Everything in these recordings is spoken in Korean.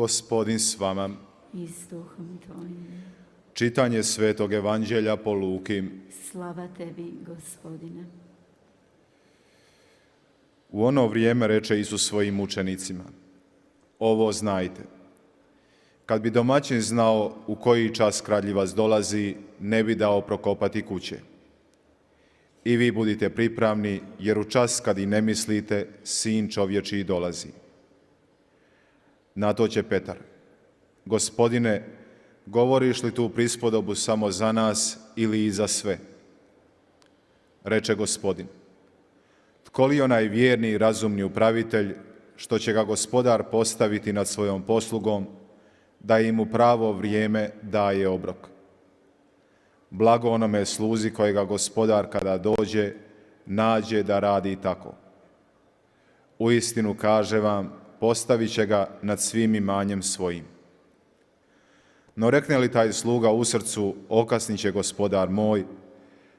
Gospodin s vama. I s duhom tvojim. Čitanje Svetog Evanđelja po Luki. Slava tebi, Gospodine. U ono vrijeme reče Isus svojim učenicima: ovo znajte, kad bi domaćin znao u koji čas kradljivac dolazi, ne bi dao prokopati kuće. I vi budite pripravni, jer u čas kad i ne mislite, Sin čovječiji dolazi. Na to će Petar: Gospodine, govoriš li tu prispodobu samo za nas ili i za sve? Reče Gospodin: tko li onaj vjerni i razumni upravitelj, što će ga gospodar postaviti nad svojom poslugom, da im u pravo vrijeme daje obrok? Blago onome sluzi kojega gospodar kada dođe, nađe da radi tako. Uistinu kaže vam, postavit će ga nad svim imanjem svojim. No rekne li taj sluga u srcu, okasnit će gospodar moj,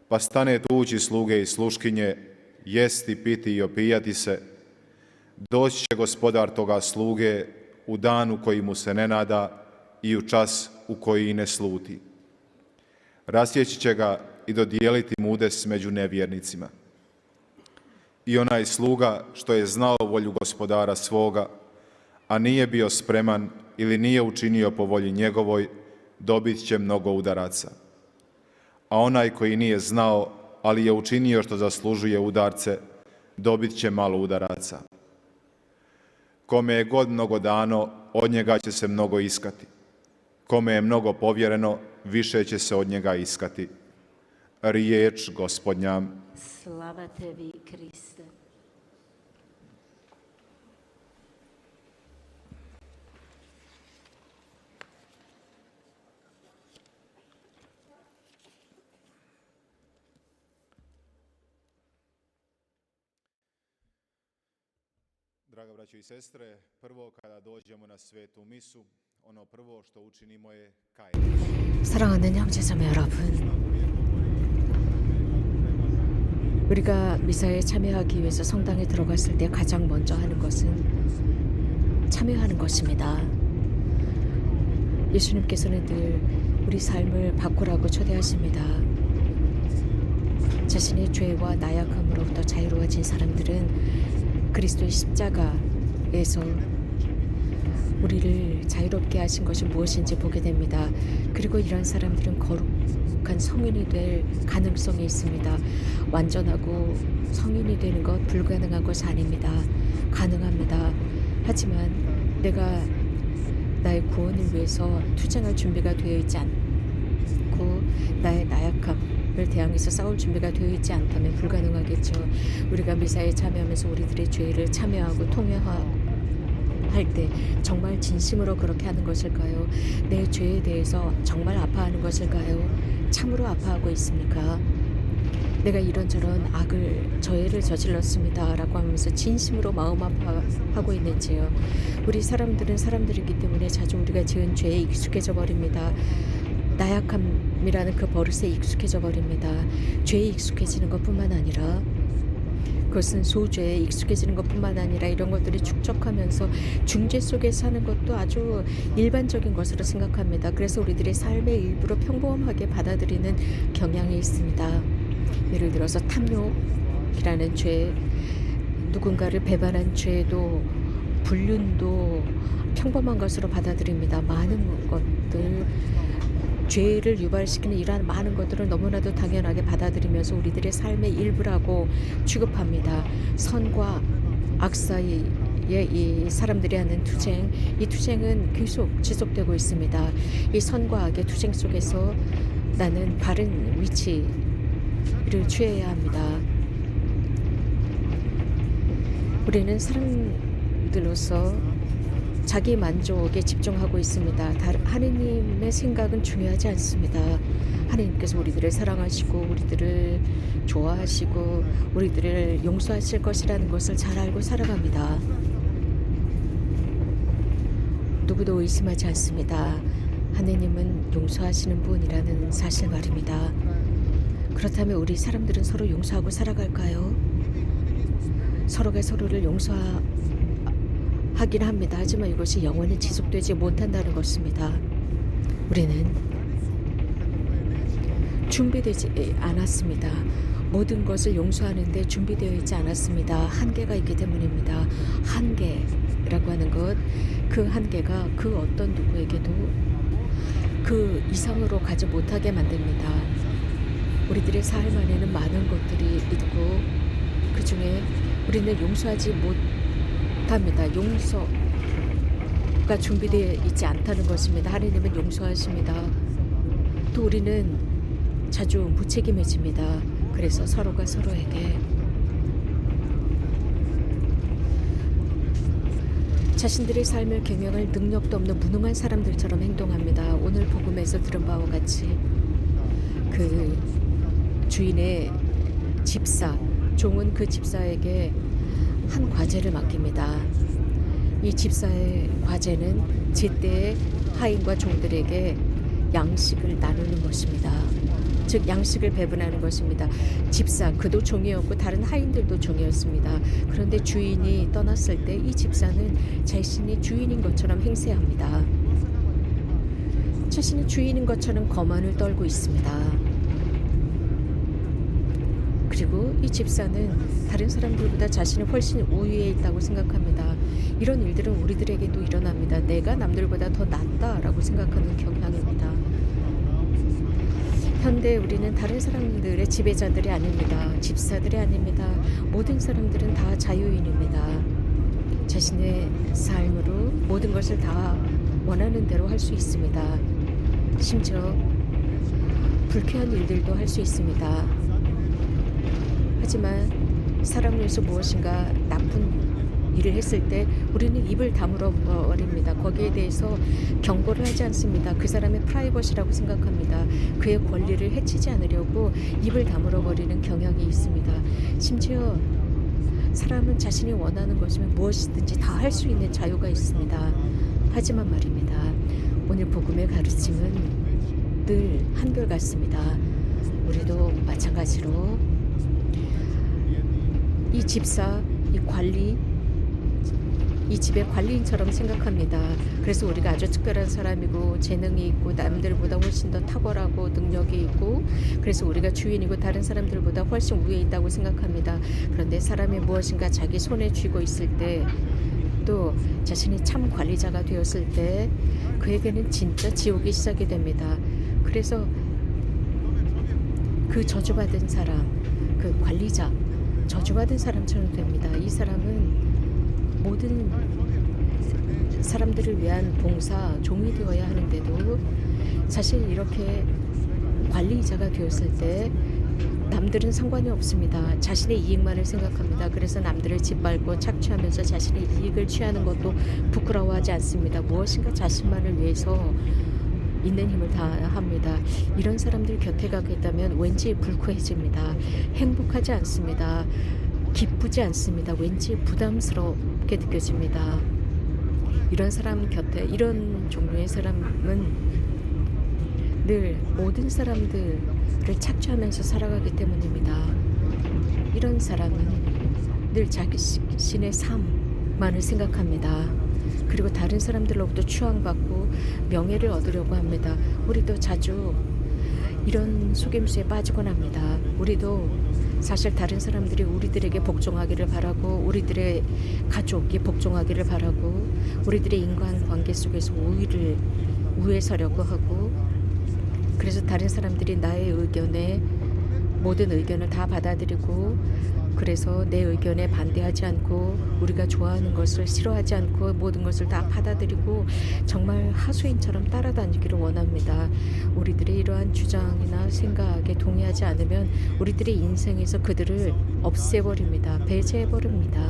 pa stane tući sluge i sluškinje, jesti, piti i opijati se, doći će gospodar toga sluge u danu koji mu se ne nada i u čas u koji ne sluti. Rasjeći će ga i dodijeliti mu udes među nevjernicima. I onaj sluga što je znao volju gospodara svoga, a nije bio spreman ili nije učinio po volji njegovoj, dobit će mnogo udaraca. A onaj koji nije znao, ali je učinio što zaslužuje udarce, dobit će malo udaraca. Kome je god mnogo dano, od njega će se mnogo iskati. Kome je mnogo povjereno, više će se od njega iskati. Riječ Gospodnja. Slava tebi, Kriste. Draga braćo i sestre, prvo kada dođemo na svetu misu, ono prvo što učinimo je kajanje. 사랑하는 형제자매 여러분, 우리가 미사에 참여하기 위해서 성당에 들어갔을 때 가장 먼저 하는 것은 참여하는 것입니다. 예수님께서는 늘 우리 삶을 바꾸라고 초대하십니다. 자신의 죄와 나약함으로부터 자유로워진 사람들은 그리스도의 십자가에서 우리를 자유롭게 하신 것이 무엇인지 보게 됩니다. 그리고 이런 사람들은 거룩한 성인이 될 가능성이 있습니다. 완전하고 성인이 되는 것 불가능한 것이 아닙니다. 가능합니다. 하지만 내가 나의 구원을 위해서 투쟁할 준비가 되어 있지 않고 나의 나약함을 대항해서 싸울 준비가 되어 있지 않다면 불가능하겠죠. 우리가 미사에 참여하면서 우리들의 죄를 참여하고 통회하고 할 때 정말 진심으로 그렇게 하는 것일까요? 내 죄에 대해서 정말 아파하는 것일까요? 참으로 아파하고 있습니까? 내가 이런저런 저해를 저질렀습니다 라고 하면서 진심으로 마음 아파하고 있는지요? 우리 사람들은 사람들이기 때문에 자주 우리가 지은 죄에 익숙해져 버립니다. 나약함이라는 그 버릇에 익숙해져 버립니다. 죄에 익숙해지는 것뿐만 아니라 그것은 소죄에 익숙해지는 것뿐만 아니라 이런 것들이 축적하면서 중죄 속에 사는 것도 아주 일반적인 것으로 생각합니다. 그래서 우리들의 삶의 일부로 평범하게 받아들이는 경향이 있습니다. 예를 들어서 탐욕이라는 죄, 누군가를 배반한 죄도, 불륜도 평범한 것으로 받아들입니다. 많은 것들, 죄를 유발시키는 이러한 많은 것들을 너무나도 당연하게 받아들이면서 우리들의 삶의 일부라고 취급합니다. 선과 악 사이에 이 사람들이 하는 투쟁, 이 투쟁은 계속 지속되고 있습니다. 이 선과 악의 투쟁 속에서 나는 바른 위치를 취해야 합니다. 우리는 사람들로서 자기 만족에 집중하고 있습니다. 하느님의 생각은 중요하지 않습니다. 하느님께서 우리들을 사랑하시고 우리들을 좋아하시고 우리들을 용서하실 것이라는 것을 잘 알고 살아갑니다. 누구도 의심하지 않습니다. 하느님은 용서하시는 분이라는 사실 말입니다. 그렇다면 우리 사람들은 서로 용서하고 살아갈까요? 서로가 서로를 용서하고 하긴 합니다. 하지만 이것이 영원히 지속되지 못한다는 것입니다. 우리는 준비되지 않았습니다. 모든 것을 용서하는데 준비되어 있지 않았습니다. 한계가 있기 때문입니다. 한계라고 하는 것, 그 한계가 그 어떤 누구에게도 그 이상으로 가지 못하게 만듭니다. 우리들의 삶 안에는 많은 것들이 있고 그 중에 우리는 용서하지 못합니다. 용서가 준비되어 있지 않다는 것입니다. 하나님은 용서하십니다. 또 우리는 자주 무책임해집니다. 그래서 서로가 서로에게 자신들의 삶을 경영할 능력도 없는 무능한 사람들처럼 행동합니다. 오늘 복음에서 들은 바와 같이 그 주인의 집사, 종은 그 집사에게 한 과제를 맡깁니다. 이 집사의 과제는 제때에 하인과 종들에게 양식을 나누는 것입니다. 즉 양식을 배분하는 것입니다. 집사, 그도 종이었고 다른 하인들도 종이었습니다. 그런데 주인이 떠났을 때 이 집사는 자신이 주인인 것처럼 행세합니다. 자신이 주인인 것처럼 거만을 떨고 있습니다. 그리고 이 집사는 다른 사람들보다 자신이 훨씬 우위에 있다고 생각합니다. 이런 일들은 우리들에게도 일어납니다. 내가 남들보다 더 낫다라고 생각하는 경향입니다. 현대 우리는 다른 사람들의 지배자들이 아닙니다. 집사들이 아닙니다. 모든 사람들은 다 자유인입니다. 자신의 삶으로 모든 것을 다 원하는 대로 할 수 있습니다. 심지어 불쾌한 일들도 할 수 있습니다. 하지만 사람을 위해서 무엇인가 나쁜 일을 했을 때 우리는 입을 다물어 버립니다. 거기에 대해서 경고를 하지 않습니다. 그 사람의 프라이버시라고 생각합니다. 그의 권리를 해치지 않으려고 입을 다물어 버리는 경향이 있습니다. 심지어 사람은 자신이 원하는 것이면 무엇이든지 다 할 수 있는 자유가 있습니다. 하지만 말입니다. 오늘 복음의 가르침은 늘 한결같습니다. 우리도 마찬가지로 이 집사, 이 관리, 이 집의 관리인처럼 생각합니다. 그래서 우리가 아주 특별한 사람이고 재능이 있고 남들보다 훨씬 더 탁월하고 능력이 있고 그래서 우리가 주인이고 다른 사람들보다 훨씬 위에 있다고 생각합니다. 그런데 사람이 무엇인가 자기 손에 쥐고 있을 때 또 자신이 참 관리자가 되었을 때 그에게는 진짜 지옥이 시작이 됩니다. 그래서 그 저주받은 사람, 그 관리자, 저주받은 사람처럼 됩니다. 이 사람은 모든 사람들을 위한 봉사, 종이 되어야 하는데도 사실 이렇게 관리자가 되었을 때 남들은 상관이 없습니다. 자신의 이익만을 생각합니다. 그래서 남들을 짓밟고 착취하면서 자신의 이익을 취하는 것도 부끄러워하지 않습니다. 무엇인가 자신만을 위해서 있는 힘을 다합니다. 이런 사람들 곁에 가게 되면 왠지 불쾌해집니다. 행복하지 않습니다. 기쁘지 않습니다. 왠지 부담스럽게 느껴집니다. 이런 사람 곁에 이런 종류의 사람은 늘 모든 사람들을 착취하면서 살아가기 때문입니다. 이런 사람은 늘 자신의 삶만을 생각합니다. 그리고 다른 사람들로부터 추앙받고 명예를 얻으려고 합니다. 우리도 자주 이런 속임수에 빠지곤 합니다. 우리도 사실 다른 사람들이 우리들에게 복종하기를 바라고 우리들의 가족이 복종하기를 바라고 우리들의 인간관계 속에서 우위에 서려고 하고 그래서 다른 사람들이 나의 의견에 모든 의견을 다 받아들이고 그래서 내 의견에 반대하지 않고 우리가 좋아하는 것을 싫어하지 않고 모든 것을 다 받아들이고 정말 하수인처럼 따라다니기를 원합니다. 우리들의 이러한 주장이나 생각에 동의하지 않으면 우리들의 인생에서 그들을 없애버립니다. 배제해버립니다.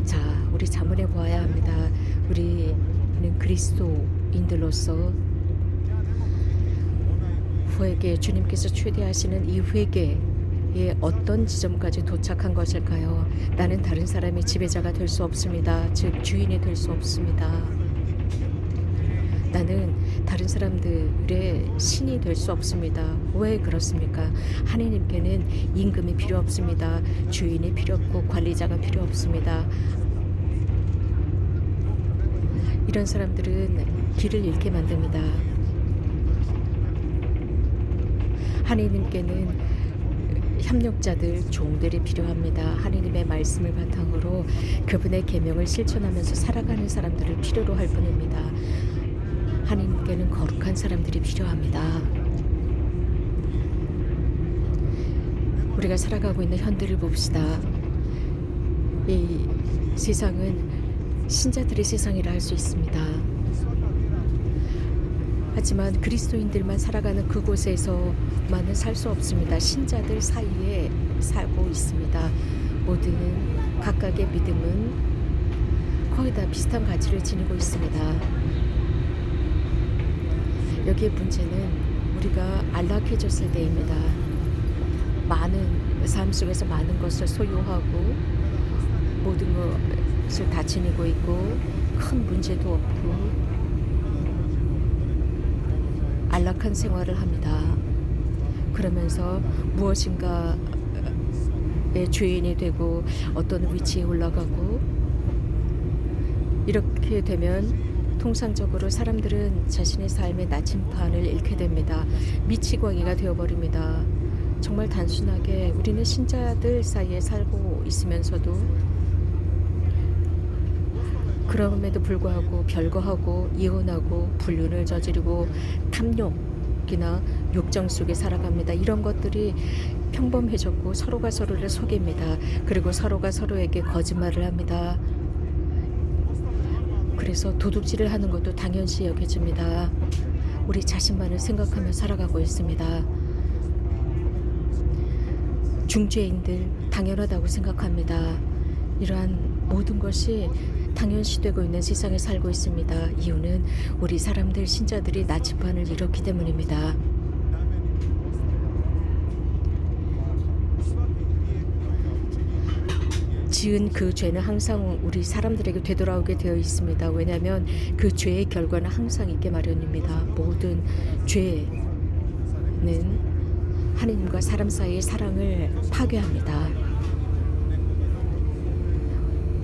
자, 우리 자문해 보아야 합니다. 우리는 그리스도인들로서 회개, 주님께서 초대하시는 이 회개의 어떤 지점까지 도착한 것일까요? 나는 다른 사람의 지배자가 될 수 없습니다. 즉 주인이 될 수 없습니다. 나는 다른 사람들의 신이 될 수 없습니다. 왜 그렇습니까? 하나님께는 임금이 필요 없습니다. 주인이 필요 없고 관리자가 필요 없습니다. 이런 사람들은 길을 잃게 만듭니다. 하나님께는 협력자들, 종들이 필요합니다. 하나님의 말씀을 바탕으로 그분의 계명을 실천하면서 살아가는 사람들을 필요로 할 뿐입니다. 하나님께는 거룩한 사람들이 필요합니다. 우리가 살아가고 있는 현대를 봅시다. 이 세상은 신자들의 세상이라 할 수 있습니다. 하지만 그리스도인들만 살아가는 그곳에서만은 살 수 없습니다. 신자들 사이에 살고 있습니다. 모든 각각의 믿음은 거의 다 비슷한 가치를 지니고 있습니다. 여기에 문제는 우리가 안락해졌을 때입니다. 많은 삶 속에서 많은 것을 소유하고 모든 것을 다 지니고 있고 큰 문제도 없고 안락한 생활을 합니다. 그러면서 무엇인가의 죄인이 되고 어떤 위치에 올라가고 이렇게 되면 통상적으로 사람들은 자신의 삶의 나침판을 잃게 됩니다. 미치광이가 되어버립니다. 정말 단순하게 우리는 신자들 사이에 살고 있으면서도 그럼에도 불구하고 별거하고 이혼하고 불륜을 저지르고 탐욕이나 욕정 속에 살아갑니다. 이런 것들이 평범해졌고 서로가 서로를 속입니다. 그리고 서로가 서로에게 거짓말을 합니다. 그래서 도둑질을 하는 것도 당연시 여겨집니다. 우리 자신만을 생각하며 살아가고 있습니다. 중죄인들 당연하다고 생각합니다. 이러한 모든 것이 당연시되고 있는 세상에 살고 있습니다. 이유는 우리 사람들 신자들이 나침반을 잃었기 때문입니다. 지은 그 죄는 항상 우리 사람들에게 되돌아오게 되어 있습니다. 왜냐하면 그 죄의 결과는 항상 있게 마련입니다. 모든 죄는 하나님과 사람 사이의 사랑을 파괴합니다.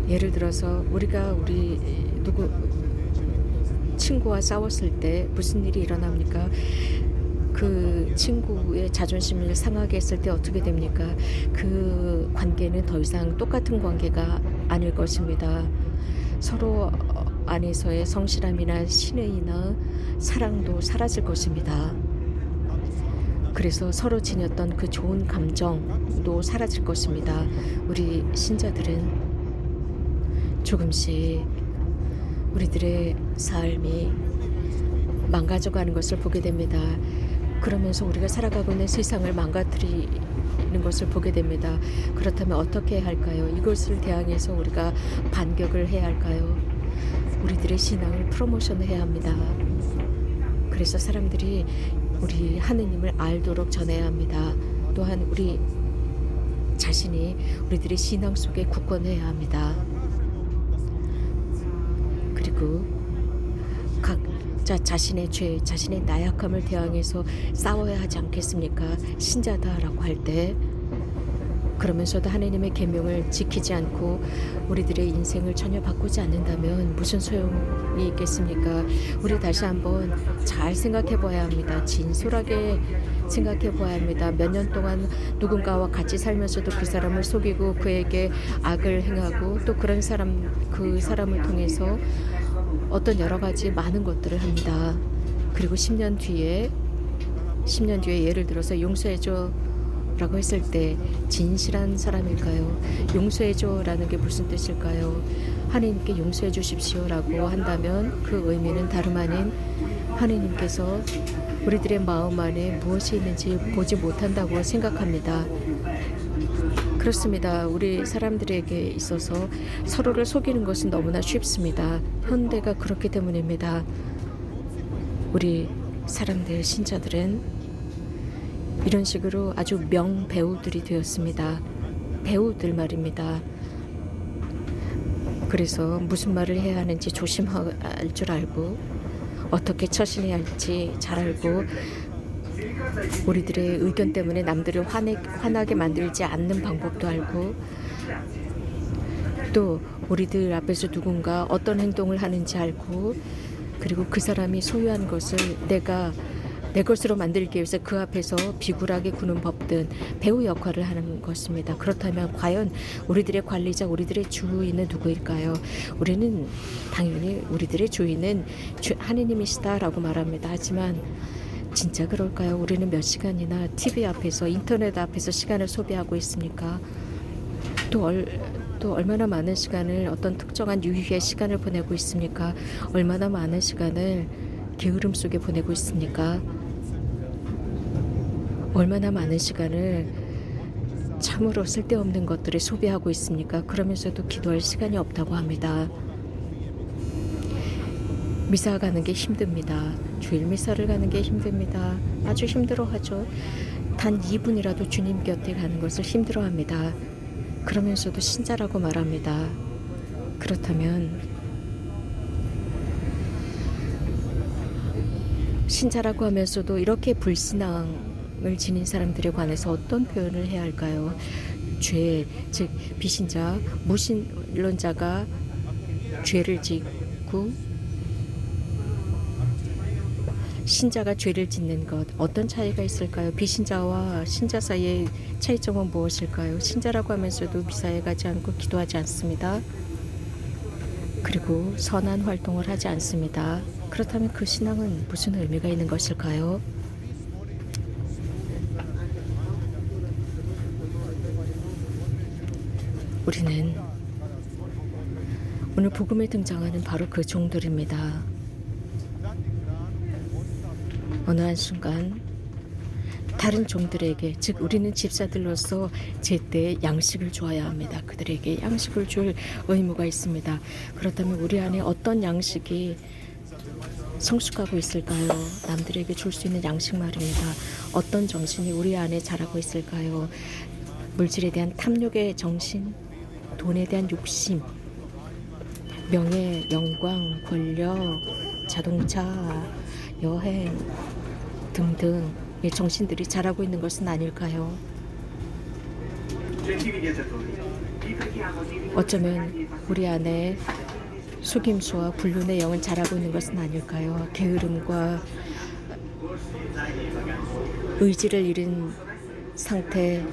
예를 들어서 우리가 우리 누구 친구와 싸웠을 때 무슨 일이 일어납니까? 그 친구의 자존심을 상하게 했을 때 어떻게 됩니까? 그 관계는 더 이상 똑같은 관계가 아닐 것입니다. 서로 안에서의 성실함이나 신의나 사랑도 사라질 것입니다. 그래서 서로 지녔던 그 좋은 감정도 사라질 것입니다. 우리 신자들은 조금씩 우리들의 삶이 망가져가는 것을 보게 됩니다. 그러면서 우리가 살아가고 있는 세상을 망가뜨리는 것을 보게 됩니다. 그렇다면 어떻게 해야 할까요? 이것을 대항해서 우리가 반격을 해야 할까요? 우리들의 신앙을 프로모션해야 합니다. 그래서 사람들이 우리 하느님을 알도록 전해야 합니다. 또한 우리 자신이 우리들의 신앙 속에 굳건해야 합니다. 그리고 각자 자신의 죄, 자신의 나약함을 대항해서 싸워야 하지 않겠습니까? 신자다라고 할 때 그러면서도 하나님의 계명을 지키지 않고 우리들의 인생을 전혀 바꾸지 않는다면 무슨 소용이 있겠습니까? 우리 다시 한번 잘 생각해 봐야 합니다. 진솔하게 생각해 봐야 합니다. 몇 년 동안 누군가와 같이 살면서도 그 사람을 속이고 그에게 악을 행하고 또 그런 사람, 그 사람을 통해서 어떤 여러 가지 많은 것들을 합니다. 그리고 10년 뒤에 예를 들어서 용서해줘 라고 했을 때 진실한 사람일까요? 용서해줘라는 게 무슨 뜻일까요? 하나님께 용서해 주십시오 라고 한다면 그 의미는 다름 아닌 하나님께서 우리들의 마음 안에 무엇이 있는지 보지 못한다고 생각합니다. 그렇습니다. 우리 사람들에게 있어서 서로를 속이는 것은 너무나 쉽습니다. 현대가 그렇기 때문입니다. 우리 사람들, 신자들은 이런 식으로 아주 명배우들이 되었습니다. 배우들 말입니다. 그래서 무슨 말을 해야 하는지 조심할 줄 알고 어떻게 처신해야 할지 잘 알고 우리들의 의견 때문에 남들을 화나게 만들지 않는 방법도 알고 또 우리들 앞에서 누군가 어떤 행동을 하는지 알고 그리고 그 사람이 소유한 것을 내가 내 것으로 만들기 위해서 그 앞에서 비굴하게 구는 법든 배우 역할을 하는 것입니다. 그렇다면 과연 우리들의 관리자, 우리들의 주인은 누구일까요? 우리는 당연히 우리들의 주인은 하느님이시다라고 말합니다. 하지만 진짜 그럴까요? 우리는 몇 시간이나 TV 앞에서 인터넷 앞에서 시간을 소비하고 있습니까? 또 얼마나 많은 시간을 어떤 특정한 유익의 시간을 보내고 있습니까? 얼마나 많은 시간을 게으름 속에 보내고 있습니까? 얼마나 많은 시간을 참으로 쓸데없는 것들에 소비하고 있습니까? 그러면서도 기도할 시간이 없다고 합니다. 미사 가는 게 힘듭니다. 주일 미사를 가는 게 힘듭니다. 아주 힘들어하죠. 단 2분이라도 주님 곁에 가는 것을 힘들어합니다. 그러면서도 신자라고 말합니다. 그렇다면 신자라고 하면서도 이렇게 불신앙을 지닌 사람들에 관해서 어떤 표현을 해야 할까요? 죄, 즉 비신자, 무신론자가 죄를 짓고 신자가 죄를 짓는 것, 어떤 차이가 있을까요? 비신자와 신자 사이의 차이점은 무엇일까요? 신자라고 하면서도 미사에 가지 않고 기도하지 않습니다. 그리고 선한 활동을 하지 않습니다. 그렇다면 그 신앙은 무슨 의미가 있는 것일까요? 우리는 오늘 복음에 등장하는 바로 그 종들입니다. 어느 한순간 다른 종들에게, 즉 우리는 집사들로서 제때 양식을 주어야 합니다. 그들에게 양식을 줄 의무가 있습니다. 그렇다면 우리 안에 어떤 양식이 성숙하고 있을까요? 남들에게 줄 수 있는 양식 말입니다. 어떤 정신이 우리 안에 자라고 있을까요? 물질에 대한 탐욕의 정신, 돈에 대한 욕심, 명예, 영광, 권력, 자동차, 여행 등등의 정신들이 자라고 있는 것은 아닐까요? 어쩌면 우리 안에 속임수와 불륜의 영은 자라고 있는 것은 아닐까요? 게으름과 의지를 잃은 상태,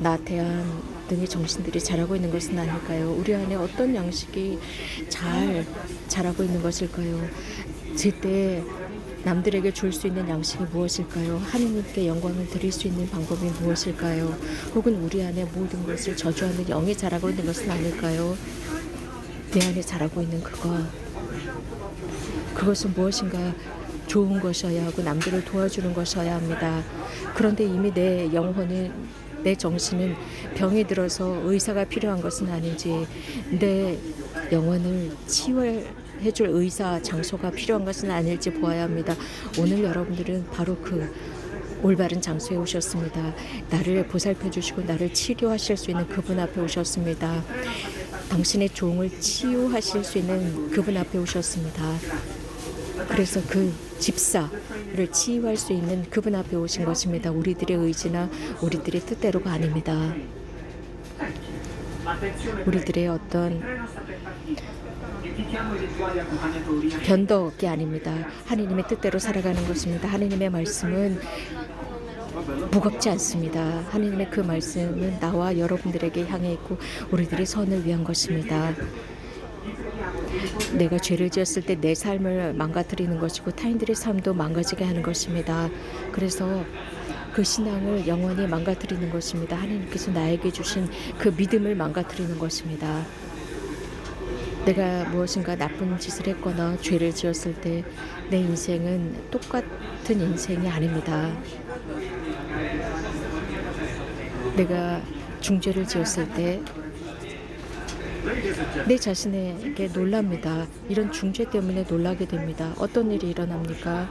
나태함 등의 정신들이 자라고 있는 것은 아닐까요? 우리 안에 어떤 양식이 잘 자라고 있는 것일까요? 제때 남들에게 줄 수 있는 양식이 무엇일까요? 하느님께 영광을 드릴 수 있는 방법이 무엇일까요? 혹은 우리 안에 모든 것을 저주하는 영이 자라고 있는 것은 아닐까요? 내 안에 자라고 있는 그것은 무엇인가 좋은 것이어야 하고 남들을 도와주는 것이어야 합니다. 그런데 이미 내 영혼은, 내 정신은 병이 들어서 의사가 필요한 것은 아닌지, 내 영혼을 치유해줄 의사, 장소가 필요한 것은 아닐지 보아야 합니다. 오늘 여러분들은 바로 그 올바른 장소에 오셨습니다. 나를 보살펴 주시고 나를 치료하실 수 있는 그분 앞에 오셨습니다. 당신의 종을 치유하실 수 있는 그분 앞에 오셨습니다. 그래서 그 집사를 치유할 수 있는 그분 앞에 오신 것입니다. 우리들의 의지나 우리들의 뜻대로가 아닙니다. 우리들의 어떤 변덕이 아닙니다. 하느님의 뜻대로 살아가는 것입니다. 하느님의 말씀은 무겁지 않습니다. 하느님의 그 말씀은 나와 여러분들에게 향해 있고 우리들의 선을 위한 것입니다. 내가 죄를 지었을 때 내 삶을 망가뜨리는 것이고 타인들의 삶도 망가지게 하는 것입니다. 그래서 그 신앙을 영원히 망가뜨리는 것입니다. 하나님께서 나에게 주신 그 믿음을 망가뜨리는 것입니다. 내가 무엇인가 나쁜 짓을 했거나 죄를 지었을 때 내 인생은 똑같은 인생이 아닙니다. 내가 중죄를 지었을 때 내 자신에게 놀랍니다. 이런 중죄 때문에 놀라게 됩니다. 어떤 일이 일어납니까?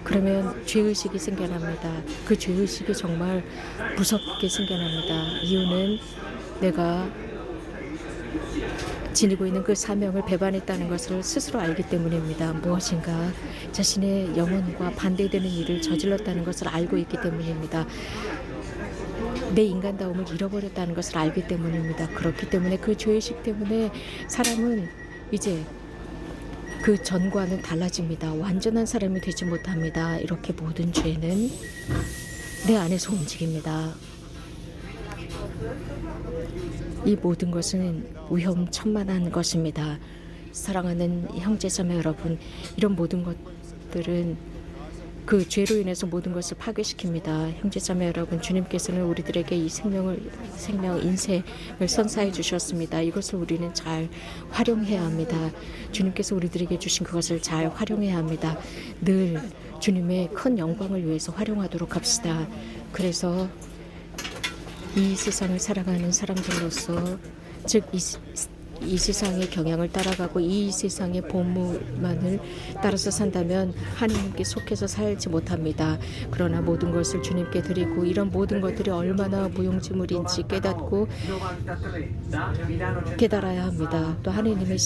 그러면 죄의식이 생겨납니다. 그 죄의식이 정말 무섭게 생겨납니다. 이유는 내가 지니고 있는 그 사명을 배반했다는 것을 스스로 알기 때문입니다. 무엇인가 자신의 영혼과 반대되는 일을 저질렀다는 것을 알고 있기 때문입니다. 내 인간다움을 잃어버렸다는 것을 알기 때문입니다. 그렇기 때문에 그 죄의식 때문에 사람은 이제 그 전과는 달라집니다. 완전한 사람이 되지 못합니다. 이렇게 모든 죄는 내 안에서 움직입니다. 이 모든 것은 위험천만한 것입니다. 사랑하는 형제자매 여러분, 이런 모든 것들은 그 죄로 인해서 모든 것을 파괴시킵니다. 형제자매 여러분, 주님께서는 우리들에게 이 생명, 인생을 선사해 주셨습니다. 이것을 우리는 잘 활용해야 합니다. 주님께서 우리들에게 주신 그것을 잘 활용해야 합니다. 늘 주님의 큰 영광을 위해서 활용하도록 합시다. 그래서 이 세상을 살아가는 사람들로서, 즉 이 세상의 경향을 따라가고 이 세상의 본무만을 따라서 산다면 하나님께 속해서 살지 못합니다. 그러나 모든 것을 주님께 드리고 이런 모든 것들이 얼마나 무용지물인지 깨달아야 합니다. 또 하나님의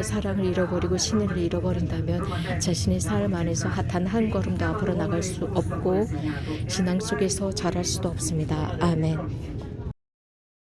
사랑을 잃어버리고 신을 잃어버린다면 자신의 삶 안에서 단 한 걸음도 앞으로 나갈 수 없고 신앙 속에서 자랄 수도 없습니다. 아멘.